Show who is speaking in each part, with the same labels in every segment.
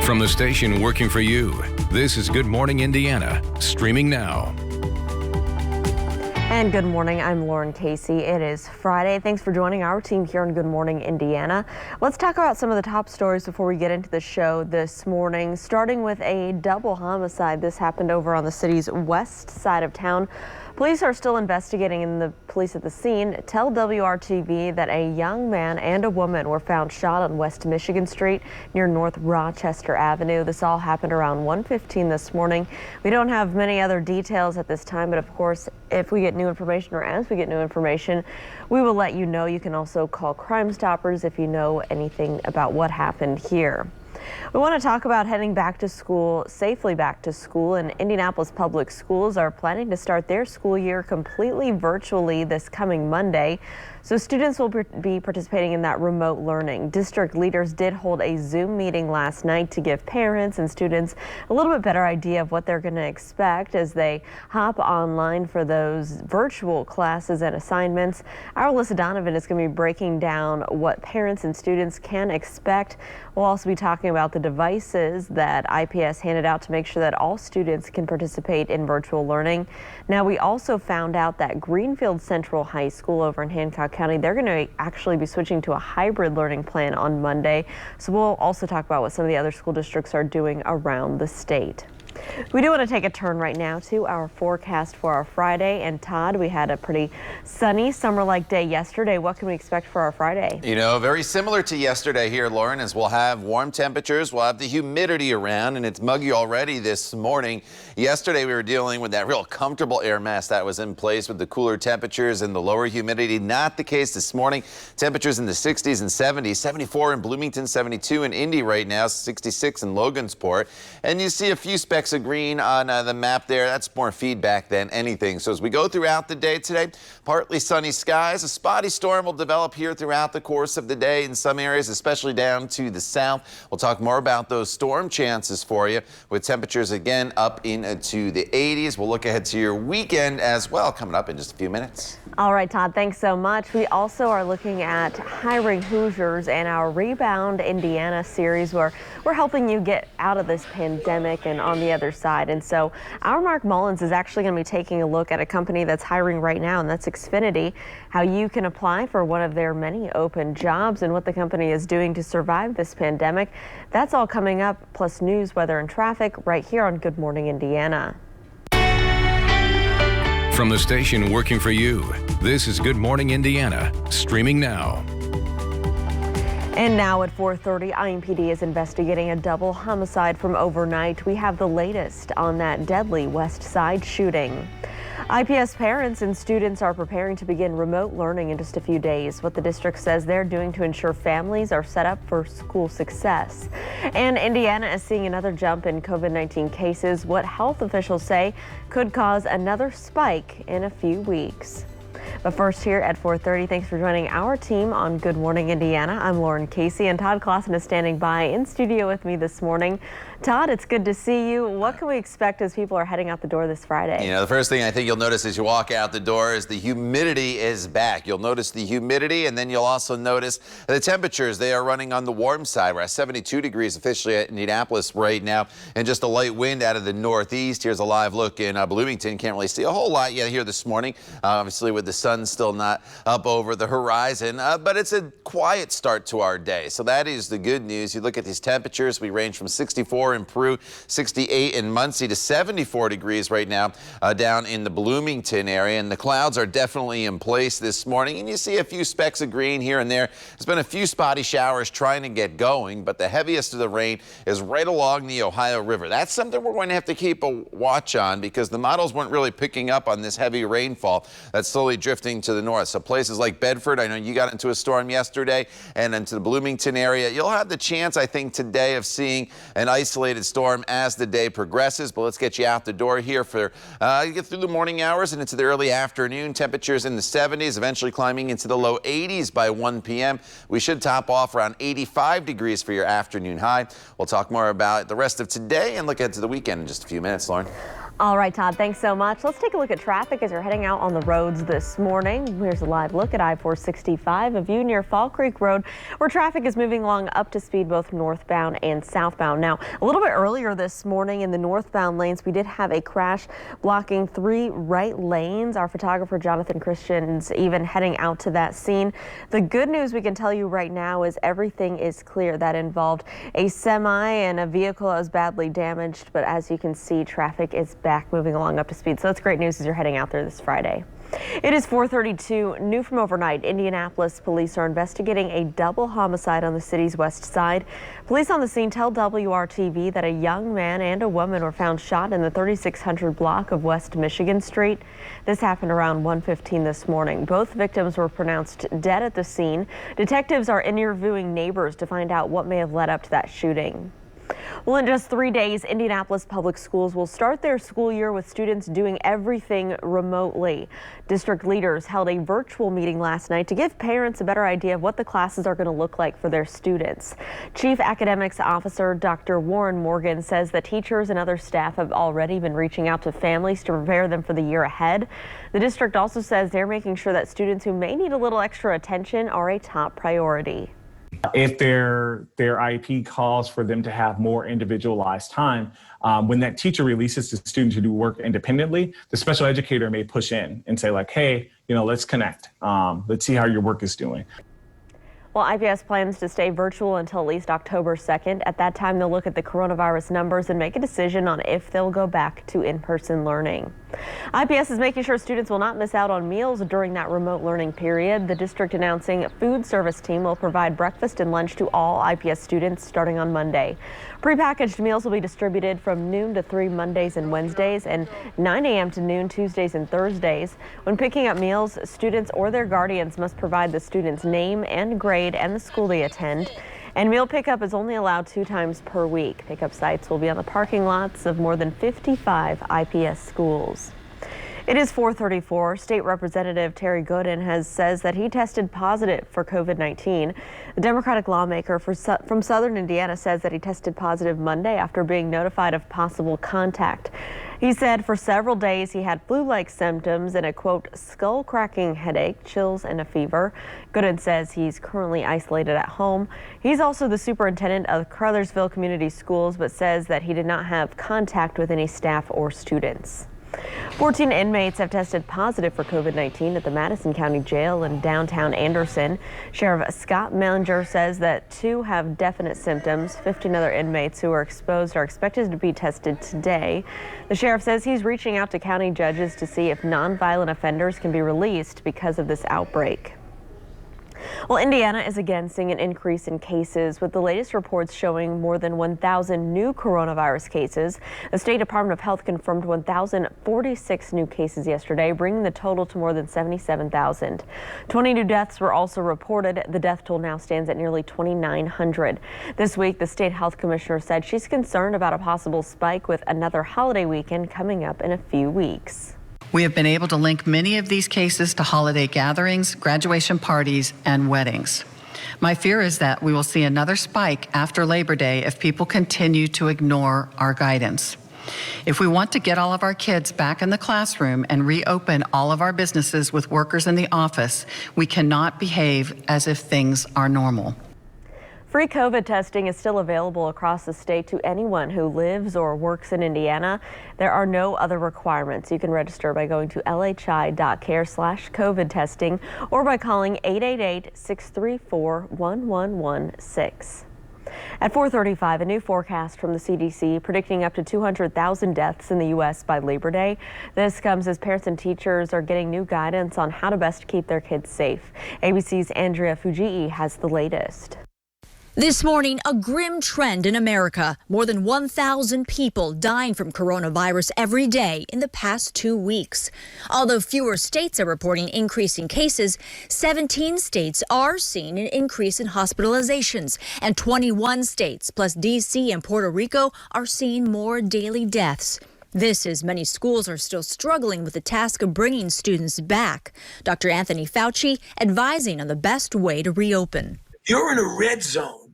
Speaker 1: From the station working for you, this is Good Morning Indiana, streaming now.
Speaker 2: And good morning, I'm Lauren Casey. It is Friday. Thanks for joining our team here on Good Morning Indiana. Let's talk about some of the top stories before we get into the show this morning, starting with a double homicide. This happened over on the city's west side of town. Police are still investigating, and the police at the scene tell WRTV that a young man and a woman were found shot on West Michigan Street near North Rochester Avenue. This all happened around 1:15 this morning. We don't have many other details at this time, but of course, if we get new information or as we get new information, we will let you know. You can also call Crime Stoppers if you know anything about what happened here. We want to talk about heading back to school, safely back to school, and Indianapolis public schools are planning to start their school year completely virtually this coming Monday. So students will be participating in that remote learning. District leaders did hold a Zoom meeting last night to give parents and students a little bit better idea of what they're going to expect as they hop online for those virtual classes and assignments. Our Alyssa Donovan is going to be breaking down what parents and students can expect. We'll also be talking about the devices that IPS handed out to make sure that all students can participate in virtual learning. Now, we also found out that Greenfield Central High School over in Hancock County, they're going to actually be switching to a hybrid learning plan on Monday. So we'll also talk about what some of the other school districts are doing around the state. We do want to take a turn right now to our forecast for our Friday. And Todd, we had a pretty sunny summer-like day yesterday. What can we expect for our Friday?
Speaker 3: You know, very similar to yesterday here, Lauren, as we'll have warm temperatures. We'll have the humidity around, and it's muggy already this morning. Yesterday, we were dealing with that real comfortable air mass that was in place with the cooler temperatures and the lower humidity. Not the case this morning. Temperatures in the 60s and 70s, 74 in Bloomington, 72 in Indy right now, 66 in Logansport. And you see a few specks of green on the map there. That's more feedback than anything. So as we go throughout the day today, partly sunny skies. A spotty storm will develop here throughout the course of the day in some areas, especially down to the south. We'll talk more about those storm chances for you with temperatures again up into the 80s. We'll look ahead to your weekend as well, coming up in just a few minutes.
Speaker 2: All right, Todd, thanks so much. We also are looking at hiring Hoosiers and our Rebound Indiana series, where we're helping you get out of this pandemic and on the other side. And so our Mark Mullins is actually going to be taking a look at a company that's hiring right now, and that's Xfinity, how you can apply for one of their many open jobs and what the company is doing to survive this pandemic. That's all coming up, plus news, weather, and traffic right here on Good Morning Indiana.
Speaker 1: From the station working for you, this is Good Morning Indiana, streaming now.
Speaker 2: And now at 4:30, IMPD is investigating a double homicide from overnight. We have the latest on that deadly West Side shooting. IPS parents and students are preparing to begin remote learning in just a few days. What the district says they're doing to ensure families are set up for school success. And Indiana is seeing another jump in COVID-19 cases, what health officials say could cause another spike in a few weeks. But first, here at 4:30, thanks for joining our team on Good Morning Indiana. I'm Lauren Casey, and Todd Clausen is standing by in studio with me this morning. Todd, it's good to see you. What can we expect as people are heading out the door this Friday?
Speaker 3: You know, the first thing I think you'll notice as you walk out the door is the humidity is back. You'll notice the humidity, and then you'll also notice the temperatures. They are running on the warm side. We're at 72 degrees officially at Indianapolis right now, and just a light wind out of the northeast. Here's a live look in Bloomington. Can't really see a whole lot yet here this morning, obviously with the sun still not up over the horizon, but it's a quiet start to our day. So that is the good news. You look at these temperatures, we range from 64 in Peru, 68 in Muncie to 74 degrees right now down in the Bloomington area. And the clouds are definitely in place this morning. And you see a few specks of green here and there. There's been a few spotty showers trying to get going, but the heaviest of the rain is right along the Ohio River. That's something we're going to have to keep a watch on because the models weren't really picking up on this heavy rainfall that's slowly drifting to the north. So places like Bedford, I know you got into a storm yesterday, and into the Bloomington area, you'll have the chance, I think, today of seeing an isolated storm as the day progresses. But let's get you out the door here for get through the morning hours and into the early afternoon. Temperatures in the 70s, eventually climbing into the low 80s by 1 p.m. We should top off around 85 degrees for your afternoon high. We'll talk more about the rest of today and look ahead to the weekend in just a few minutes, Lauren.
Speaker 2: All right, Todd, thanks so much. Let's take a look at traffic as you're heading out on the roads this morning. Here's a live look at I-465, a view near Fall Creek Road, where traffic is moving along up to speed both northbound and southbound. Now, a little bit earlier this morning in the northbound lanes, we did have a crash blocking 3 right lanes. Our photographer, Jonathan Christian's even heading out to that scene. The good news we can tell you right now is everything is clear. That involved a semi and a vehicle that was badly damaged, but as you can see, traffic is back moving along up to speed. So that's great news as you're heading out there this Friday. It is 4:32. New from overnight, Indianapolis police are investigating a double homicide on the city's west side. Police on the scene tell WRTV that a young man and a woman were found shot in the 3600 block of West Michigan Street. This happened around 1:15 this morning. Both victims were pronounced dead at the scene. Detectives are interviewing neighbors to find out what may have led up to that shooting. Well, in just 3 days, Indianapolis Public Schools will start their school year with students doing everything remotely. District leaders held a virtual meeting last night to give parents a better idea of what the classes are going to look like for their students. Chief Academics Officer Dr. Warren Morgan says that teachers and other staff have already been reaching out to families to prepare them for the year ahead. The district also says they're making sure that students who may need a little extra attention are a top priority.
Speaker 4: If their IEP calls for them to have more individualized time, when that teacher releases the student to do work independently, the special educator may push in and say like, hey, let's connect. Let's see how your work is doing.
Speaker 2: Well, IPS plans to stay virtual until at least October 2nd. At that time, they'll look at the coronavirus numbers and make a decision on if they'll go back to in-person learning. IPS is making sure students will not miss out on meals during that remote learning period. The district announcing a food service team will provide breakfast and lunch to all IPS students starting on Monday. Prepackaged meals will be distributed from noon to 3 Mondays and Wednesdays and 9 a.m. to noon Tuesdays and Thursdays. When picking up meals, students or their guardians must provide the student's name and grade and the school they attend. And meal pickup is only allowed 2 times per week. Pickup sites will be on the parking lots of more than 55 IPS schools. It is 4:34. State Representative Terry Gooden says that he tested positive for COVID-19. The Democratic lawmaker from Southern Indiana says that he tested positive Monday after being notified of possible contact. He said for several days he had flu-like symptoms and a, quote, skull-cracking headache, chills, and a fever. Gooden says he's currently isolated at home. He's also the superintendent of Crothersville Community Schools, but says that he did not have contact with any staff or students. 14 inmates have tested positive for COVID-19 at the Madison County Jail in downtown Anderson. Sheriff Scott Mellinger says that 2 have definite symptoms. 15 other inmates who are exposed are expected to be tested today. The sheriff says he's reaching out to county judges to see if nonviolent offenders can be released because of this outbreak. Well, Indiana is again seeing an increase in cases, with the latest reports showing more than 1,000 new coronavirus cases. The State Department of Health confirmed 1,046 new cases yesterday, bringing the total to more than 77,000. 20 new deaths were also reported. The death toll now stands at nearly 2,900. This week, the state health commissioner said she's concerned about a possible spike with another holiday weekend coming up in a few weeks.
Speaker 5: We have been able to link many of these cases to holiday gatherings, graduation parties, and weddings. My fear is that we will see another spike after Labor Day if people continue to ignore our guidance. If we want to get all of our kids back in the classroom and reopen all of our businesses with workers in the office, we cannot behave as if things are normal.
Speaker 2: Free COVID testing is still available across the state to anyone who lives or works in Indiana. There are no other requirements. You can register by going to lhi.care/COVID testing or by calling 888-634-1116. At 4:35, a new forecast from the CDC predicting up to 200,000 deaths in the U.S. by Labor Day. This comes as parents and teachers are getting new guidance on how to best keep their kids safe. ABC's Andrea Fujii has the latest.
Speaker 6: This morning, a grim trend in America. More than 1,000 people dying from coronavirus every day in the past 2 weeks. Although fewer states are reporting increasing cases, 17 states are seeing an increase in hospitalizations, and 21 states, plus D.C. and Puerto Rico, are seeing more daily deaths. This as many schools are still struggling with the task of bringing students back. Dr. Anthony Fauci advising on the best way to reopen.
Speaker 7: You're in a red zone.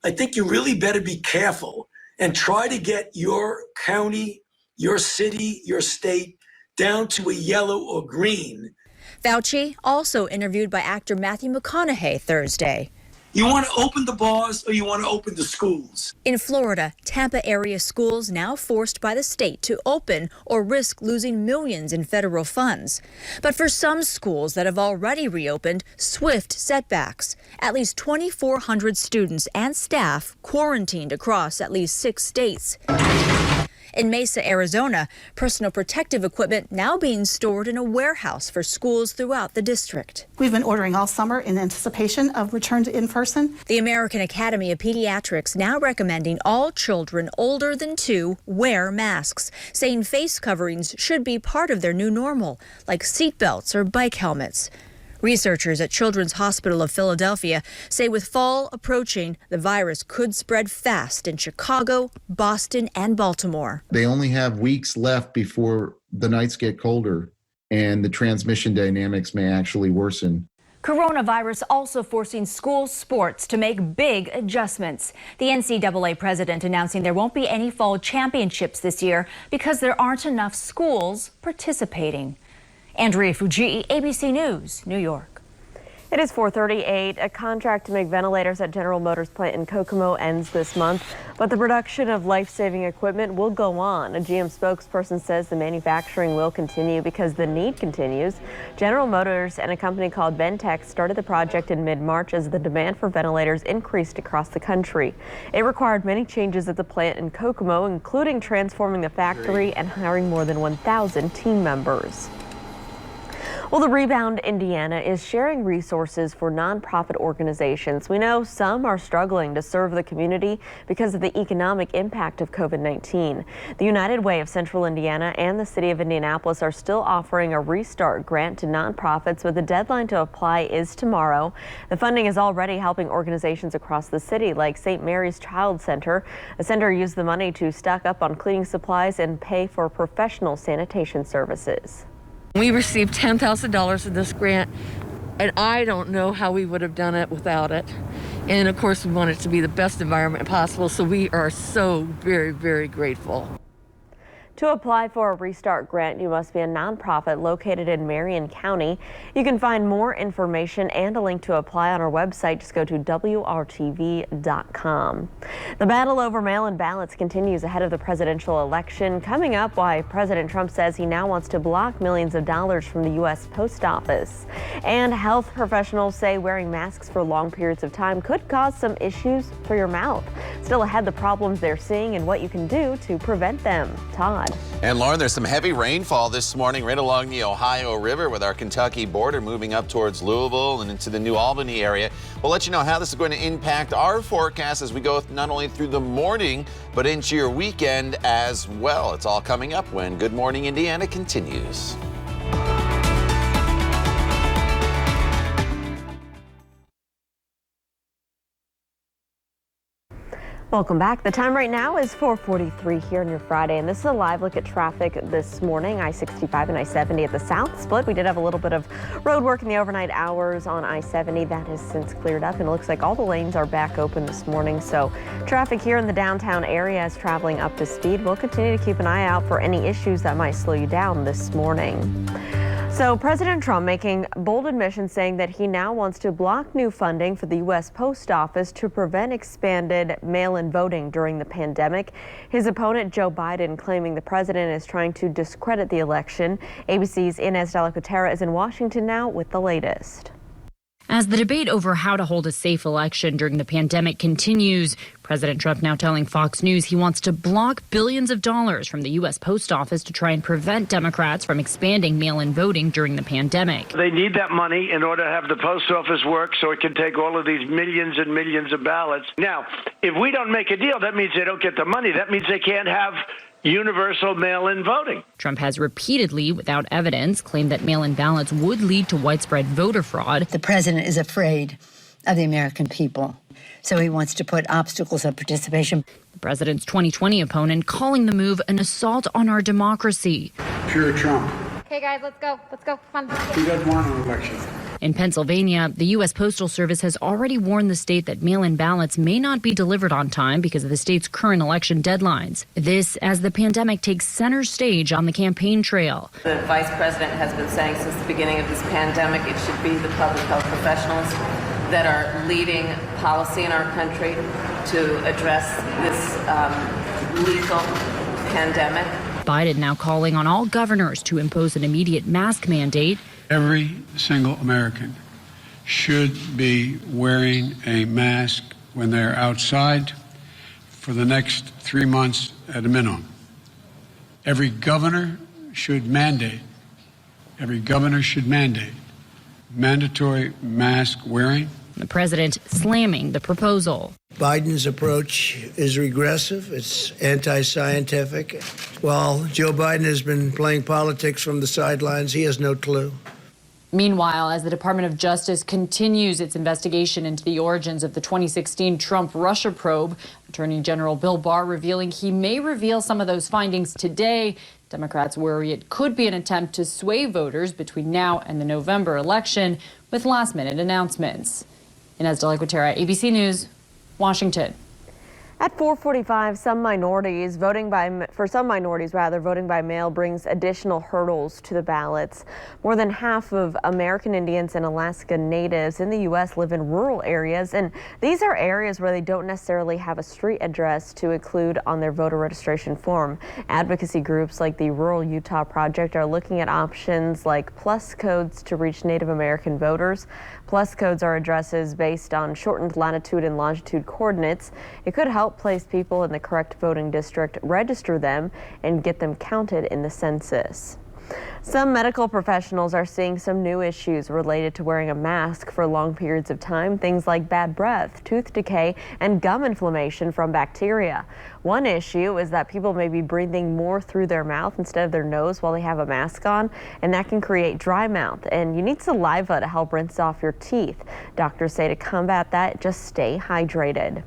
Speaker 7: I think you really better be careful and try to get your county your city, your state, down to a yellow or green.
Speaker 6: Fauci also interviewed by actor Matthew McConaughey Thursday.
Speaker 7: You want to open the bars or you want to open the schools?
Speaker 6: In Florida, Tampa area schools now forced by the state to open or risk losing millions in federal funds. But for some schools that have already reopened, swift setbacks. At least 2,400 students and staff quarantined across at least 6 states. In Mesa, Arizona, personal protective equipment now being stored in a warehouse for schools throughout the district.
Speaker 8: We've been ordering all summer in anticipation of return to in-person.
Speaker 6: The American Academy of Pediatrics now recommending all children older than 2 wear masks, saying face coverings should be part of their new normal, like seatbelts or bike helmets. Researchers at Children's Hospital of Philadelphia say with fall approaching, the virus could spread fast in Chicago, Boston, and Baltimore.
Speaker 9: They only have weeks left before the nights get colder, and the transmission dynamics may actually worsen.
Speaker 10: Coronavirus also forcing school sports to make big adjustments. The NCAA president announcing there won't be any fall championships this year because there aren't enough schools participating. Andrea Fujii, ABC News, New York.
Speaker 2: It is 4:38. A contract to make ventilators at General Motors plant in Kokomo ends this month, but the production of life-saving equipment will go on. A GM spokesperson says the manufacturing will continue because the need continues. General Motors and a company called Bentex started the project in mid-March as the demand for ventilators increased across the country. It required many changes at the plant in Kokomo, including transforming the factory and hiring more than 1,000 team members. Well, the Rebound Indiana is sharing resources for nonprofit organizations. We know some are struggling to serve the community because of the economic impact of COVID-19. The United Way of Central Indiana and the City of Indianapolis are still offering a Restart grant to nonprofits, but the deadline to apply is tomorrow. The funding is already helping organizations across the city like St. Mary's Child Center. The center used the money to stock up on cleaning supplies and pay for professional sanitation services.
Speaker 11: We received $10,000 of this grant, and I don't know how we would have done it without it. And of course, we want it to be the best environment possible, so we are so very, very grateful.
Speaker 2: To apply for a Restart grant, you must be a nonprofit located in Marion County. You can find more information and a link to apply on our website. Just go to WRTV.com. The battle over mail-in ballots continues ahead of the presidential election. Coming up, why President Trump says he now wants to block millions of dollars from the U.S. Post Office. And health professionals say wearing masks for long periods of time could cause some issues for your mouth. Still ahead, the problems they're seeing and what you can do to prevent them. Todd.
Speaker 3: And Lauren, there's some heavy rainfall this morning right along the Ohio River with our Kentucky border moving up towards Louisville and into the New Albany area. We'll let you know how this is going to impact our forecast as we go not only through the morning, but into your weekend as well. It's all coming up when Good Morning Indiana continues.
Speaker 2: Welcome back. The time right now is 4:43 here on your Friday, and this is a live look at traffic this morning. I-65 and I-70 at the south split. We did have a little bit of road work in the overnight hours on I-70. That has since cleared up, and it looks like all the lanes are back open this morning. So traffic here in the downtown area is traveling up to speed. We'll continue to keep an eye out for any issues that might slow you down this morning. So President Trump making bold admissions saying that he now wants to block new funding for the U.S. Post Office to prevent expanded mail-in voting during the pandemic. His opponent, Joe Biden, claiming the president is trying to discredit the election. ABC's Inez de la Cotera is in Washington now with the latest.
Speaker 12: As the debate over how to hold a safe election during the pandemic continues, President Trump now telling Fox News he wants to block billions of dollars from the U.S. Post Office to try and prevent Democrats from expanding mail-in voting during the pandemic.
Speaker 13: They need that money in order to have the post office work so it can take all of these millions and millions of ballots. Now, if we don't make a deal, that means they don't get the money. That means they can't have universal mail-in voting.
Speaker 12: Trump has repeatedly, without evidence, claimed that mail-in ballots would lead to widespread voter fraud.
Speaker 14: The president is afraid of the American people, so he wants to put obstacles of participation.
Speaker 12: The president's 2020 opponent calling the move an assault on our democracy.
Speaker 15: Pure Trump.
Speaker 10: Okay, guys, let's go. Let's go. Come on.
Speaker 15: He doesn't want an election.
Speaker 12: In Pennsylvania, the U.S. Postal Service has already warned the state that mail-in ballots may not be delivered on time because of the state's current election deadlines. This as the pandemic takes center stage on the campaign trail.
Speaker 15: The vice president has been saying since the beginning of this pandemic it should be the public health professionals that are leading policy in our country to address this lethal pandemic.
Speaker 12: Biden now calling on all governors to impose an immediate mask mandate.
Speaker 16: Every single American should be wearing a mask when they're outside for the next 3 months at a minimum. Every governor should mandate mandatory mask wearing.
Speaker 12: The president slamming the proposal.
Speaker 17: Biden's approach is regressive. It's anti-scientific. While Joe Biden has been playing politics from the sidelines, he has no clue.
Speaker 18: Meanwhile, as the Department of Justice continues its investigation into the origins of the 2016 Trump-Russia probe, Attorney General Bill Barr revealing he may reveal some of those findings today. Democrats worry it could be an attempt to sway voters between now and the November election with last-minute announcements. Inez de la Cuetara, ABC News, Washington.
Speaker 2: At 4:45, for some minorities, voting by mail brings additional hurdles to the ballots. More than half of American Indians and Alaska Natives in the U.S. live in rural areas, and these are areas where they don't necessarily have a street address to include on their voter registration form. Advocacy groups like the Rural Utah Project are looking at options like plus codes to reach Native American voters. Plus codes are addresses based on shortened latitude and longitude coordinates. It could help place people in the correct voting district, register them, and get them counted in the census. Some medical professionals are seeing some new issues related to wearing a mask for long periods of time, things like bad breath, tooth decay, and gum inflammation from bacteria. One issue is that people may be breathing more through their mouth instead of their nose while they have a mask on, and that can create dry mouth, and you need saliva to help rinse off your teeth. Doctors say to combat that, just stay hydrated.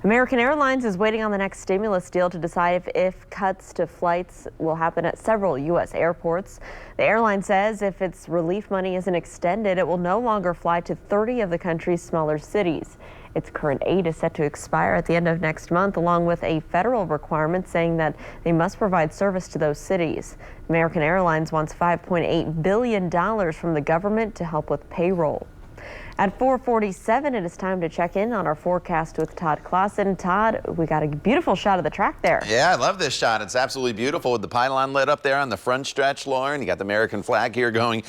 Speaker 2: American Airlines is waiting on the next stimulus deal to decide if cuts to flights will happen at several U.S. airports. The airline says if its relief money isn't extended, it will no longer fly to 30 of the country's smaller cities. Its current aid is set to expire at the end of next month, along with a federal requirement saying that they must provide service to those cities. American Airlines wants $5.8 billion from the government to help with payroll. At 4:47, it is time to check in on our forecast with Todd Clausen. Todd, we got a beautiful shot of the track there.
Speaker 3: Yeah, I love this shot. It's absolutely beautiful with the pylon lit up there on the front stretch, Lauren. You got the American flag here going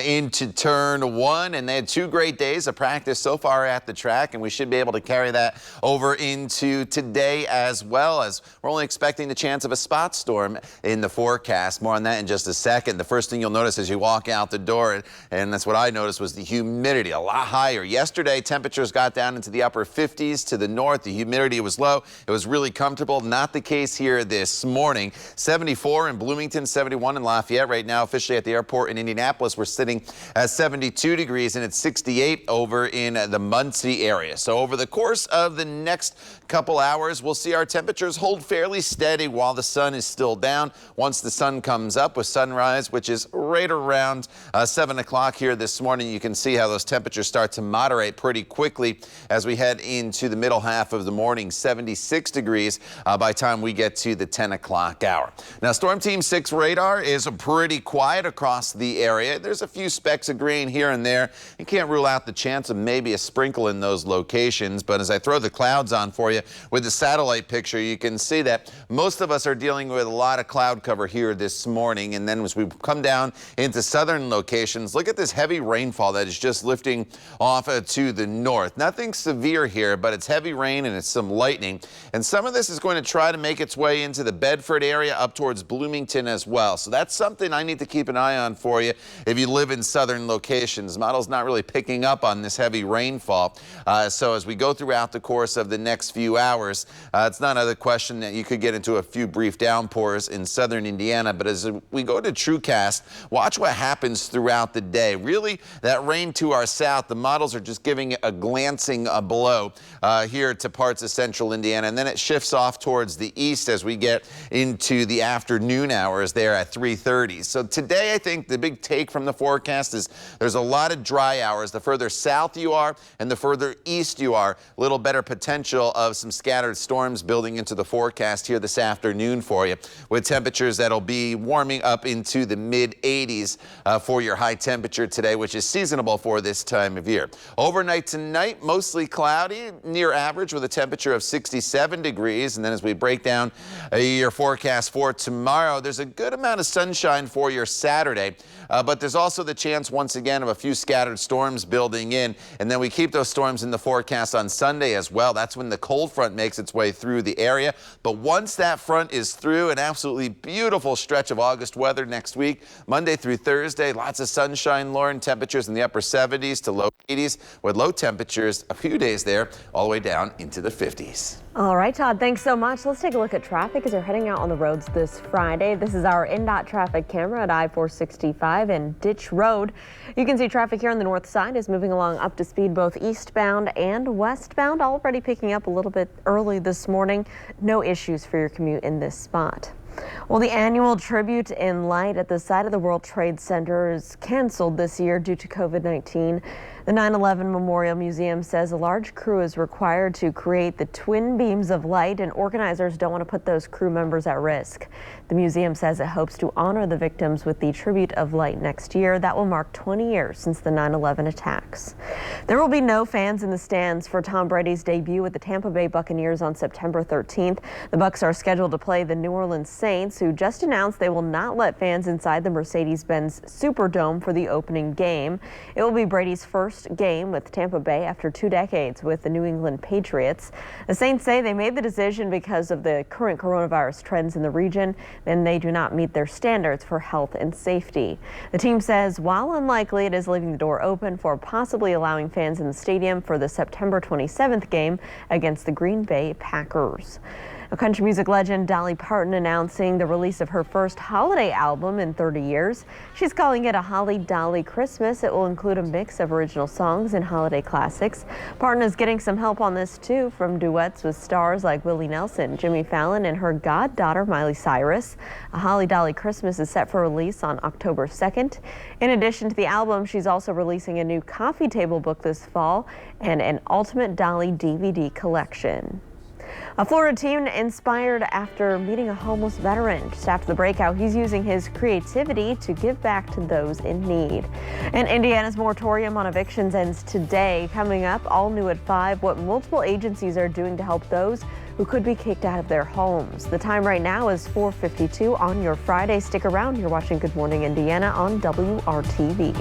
Speaker 3: into turn one, and they had 2 great days of practice so far at the track, and we should be able to carry that over into today as well, as we're only expecting the chance of a spot storm in the forecast. More on that in just a second. The first thing you'll notice as you walk out the door, and that's what I noticed, was the humidity. A lot higher. Yesterday, temperatures got down into the upper 50s to the north. The humidity was low. It was really comfortable. Not the case here this morning. 74 in Bloomington, 71 in Lafayette. Right now, officially at the airport in Indianapolis, we're sitting at 72 degrees, and it's 68 over in the Muncie area. So over the course of the next couple hours, we'll see our temperatures hold fairly steady while the sun is still down. Once the sun comes up with sunrise, which is right around 7 o'clock here this morning, you can see how those temperatures start to moderate pretty quickly as we head into the middle half of the morning. 76 degrees by the time we get to the 10 o'clock hour. Now, Storm Team 6 radar is pretty quiet across the area. There's a few specks of green here and there. You can't rule out the chance of maybe a sprinkle in those locations, but as I throw the clouds on for you with the satellite picture, you can see that most of us are dealing with a lot of cloud cover here this morning. And then as we come down into southern locations, look at this heavy rainfall that is just lifting off to the north. Nothing severe here, but it's heavy rain and it's some lightning. And some of this is going to try to make its way into the Bedford area up towards Bloomington as well. So that's something I need to keep an eye on for you if you live in southern locations. Model's not really picking up on this heavy rainfall. So as we go throughout the course of the next few hours, it's not another question that you could get into a few brief downpours in southern Indiana. But as we go to TrueCast, watch what happens throughout the day. Really, that rain to our south, the models are just giving a glancing blow here to parts of central Indiana, and then it shifts off towards the east as we get into the afternoon hours there at 3:30. So today, I think the big take from the forecast is there's a lot of dry hours. The further south you are and the further east you are, a little better potential of some scattered storms building into the forecast here this afternoon for you, with temperatures that'll be warming up into the mid-80s for your high temperature today, which is seasonable for this time of year. Overnight tonight, mostly cloudy, near average with a temperature of 67 degrees. And then as we break down your forecast for tomorrow, there's a good amount of sunshine for your Saturday, but there's also the chance once again of a few scattered storms building in. And then we keep those storms in the forecast on Sunday as well. That's when the cold front makes its way through the area. But once that front is through, an absolutely beautiful stretch of August weather next week, Monday through Thursday, lots of sunshine, Lauren, temperatures in the upper 70s to low 80s, with low temperatures a few days there all the way down into the 50s.
Speaker 2: All right, Todd, thanks so much. Let's take a look at traffic as you're heading out on the roads this Friday. This is our INDOT traffic camera at I-465 and Ditch Road. You can see traffic here on the north side is moving along up to speed both eastbound and westbound, already picking up a little bit early this morning. No issues for your commute in this spot. Well, the annual tribute in light at the site of the World Trade Center is canceled this year due to COVID-19. The 9/11 Memorial Museum says a large crew is required to create the twin beams of light, and organizers don't want to put those crew members at risk. The museum says it hopes to honor the victims with the Tribute of Light next year. That will mark 20 years since the 9/11 attacks. There will be no fans in the stands for Tom Brady's debut with the Tampa Bay Buccaneers on September 13th. The Bucs are scheduled to play the New Orleans Saints, who just announced they will not let fans inside the Mercedes-Benz Superdome for the opening game. It will be Brady's first game with Tampa Bay after 2 decades with the New England Patriots. The Saints say they made the decision because of the current coronavirus trends in the region, and they do not meet their standards for health and safety. The team says while unlikely, it is leaving the door open for possibly allowing fans in the stadium for the September 27th game against the Green Bay Packers. A country music legend, Dolly Parton, announcing the release of her first holiday album in 30 years. She's calling it a Holly Dolly Christmas. It will include a mix of original songs and holiday classics. Parton is getting some help on this too, from duets with stars like Willie Nelson, Jimmy Fallon, and her goddaughter Miley Cyrus. A Holly Dolly Christmas is set for release on October 2nd. In addition to the album, she's also releasing a new coffee table book this fall and an Ultimate Dolly DVD collection. A Florida teen inspired after meeting a homeless veteran. Just after the breakout, he's using his creativity to give back to those in need. And Indiana's moratorium on evictions ends today. Coming up, all new at 5, what multiple agencies are doing to help those who could be kicked out of their homes. The time right now is 4:52 on your Friday. Stick around. You're watching Good Morning Indiana on WRTV.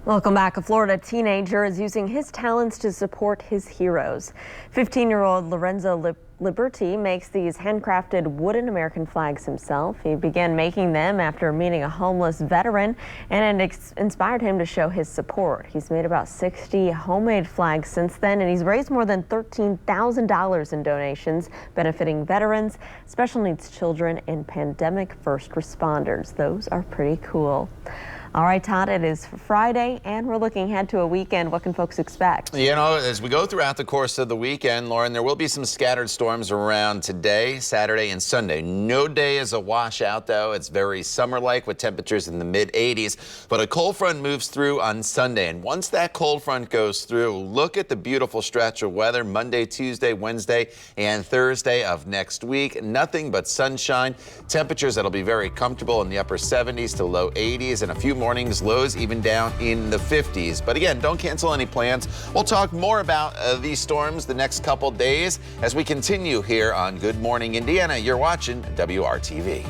Speaker 2: Welcome back. A Florida teenager is using his talents to support his heroes. 15-year-old Lorenzo Liberty makes these handcrafted wooden American flags himself. He began making them after meeting a homeless veteran, and it inspired him to show his support. He's made about 60 homemade flags since then, and he's raised more than $13,000 in donations benefiting veterans, special needs children, and pandemic first responders. Those are pretty cool. All right, Todd, it is Friday, and we're looking ahead to a weekend. What can folks expect? You know, as we go throughout the course of the weekend, Lauren, there will be some scattered storms around today, Saturday, and Sunday. No day is a washout, though. It's very summer-like with temperatures in the mid-80s. But a cold front moves through on Sunday, and once that cold front goes through, look at the beautiful stretch of weather Monday, Tuesday, Wednesday, and Thursday of next week. Nothing but sunshine. Temperatures that'll be very comfortable in the upper 70s to low 80s, and a few mornings lows even down in the 50s. But again, don't cancel any plans. We'll talk more about these storms the next couple days as we continue here on Good Morning Indiana. You're watching WRTV.